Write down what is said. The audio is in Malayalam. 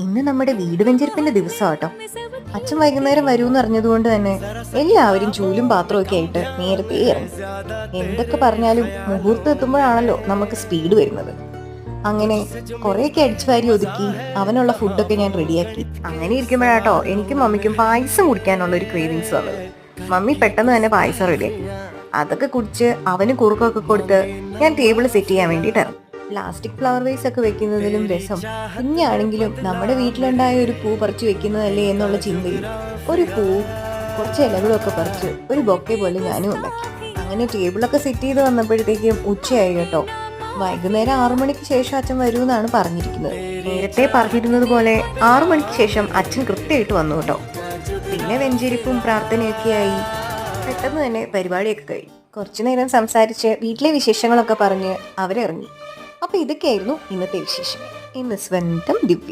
ഇന്ന് നമ്മുടെ വീട് വെഞ്ചരിപ്പിന്റെ ദിവസം കേട്ടോ. അച്ഛൻ വൈകുന്നേരം വരൂന്ന് അറിഞ്ഞതുകൊണ്ട് തന്നെ എല്ലാവരും ചൂലും പാത്രവും ഒക്കെ ആയിട്ട് നേരത്തെ ഇറങ്ങി. എന്തൊക്കെ പറഞ്ഞാലും മുഹൂർത്തം എത്തുമ്പോഴാണല്ലോ നമുക്ക് സ്പീഡ് വരുന്നത്. അങ്ങനെ കുറെയൊക്കെ അടിച്ചു വാരി ഒതുക്കി അവനുള്ള ഫുഡൊക്കെ ഞാൻ റെഡിയാക്കി. അങ്ങനെ ഇരിക്കുമ്പോഴാട്ടോ എനിക്കും മമ്മിക്കും പായസം കുടിക്കാനുള്ള ഒരു ക്രേവിങ്സ് വന്നത്. മമ്മി പെട്ടെന്ന് തന്നെ പായസം റെഡിയാക്കി. അതൊക്കെ കുടിച്ച് അവന് കുറുക്കൊക്കെ കൊടുത്ത് ഞാൻ ടേബിൾ സെറ്റ് ചെയ്യാൻ വേണ്ടിയിട്ട് ഇറങ്ങി. പ്ലാസ്റ്റിക് ഫ്ലവർ വേസ് ഒക്കെ വെക്കുന്നതിലും രസം കുഞ്ഞാണെങ്കിലും നമ്മുടെ വീട്ടിലുണ്ടായ ഒരു പൂ പറിച്ചു വെക്കുന്നതല്ലേ എന്നുള്ള ചിന്തയിൽ ഒരു പൂ കുറച്ച് ഇലകളൊക്കെ പറിച്ച് ഒരു ബൊക്കെ പോലെ ഞാനും ഉണ്ടാക്കി. അങ്ങനെ ടേബിളൊക്കെ സെറ്റ് ചെയ്ത് വന്നപ്പോഴത്തേക്കും ഉച്ചയായി കേട്ടോ. വൈകുന്നേരം 6 മണിക്ക് ശേഷം അച്ഛൻ വരുമെന്നാണ് പറഞ്ഞിരിക്കുന്നത്. നേരത്തെ പറഞ്ഞിരുന്നത് പോലെ 6 മണിക്ക് ശേഷം അച്ഛൻ കൃത്യമായിട്ട് വന്നു കേട്ടോ. പിന്നെ വെഞ്ചരിപ്പും പ്രാർത്ഥനയൊക്കെ ആയി. പെട്ടെന്ന് തന്നെ പരിപാടിയൊക്കെ കഴിഞ്ഞു. കുറച്ചു നേരം സംസാരിച്ച് വീട്ടിലെ വിശേഷങ്ങളൊക്കെ പറഞ്ഞ് അവരിറങ്ങി. അപ്പൊ ഇതൊക്കെയായിരുന്നു ഇന്നത്തെ വിശേഷം. ഇന്ന് സ്വന്തം ദിവ്യ.